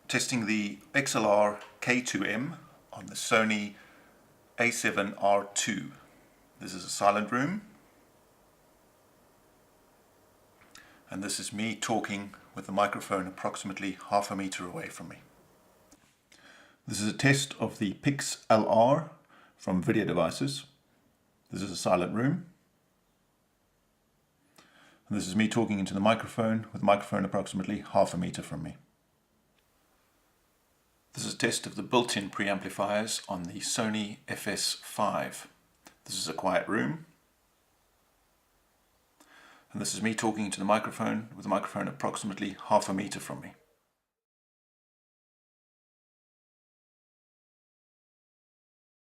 testing the PIX-LR K2M on the Sony A7RII. This is a silent room, and this is me talking with the microphone approximately half a meter away from me. This is a test of the PIX-LR from video devices. This is a silent room, and this is me talking into the microphone with the microphone approximately half a meter from me. This is a test of the built-in preamplifiers on the Sony FS5. This is a quiet room, and this is me talking into the microphone with the microphone approximately half a meter from me.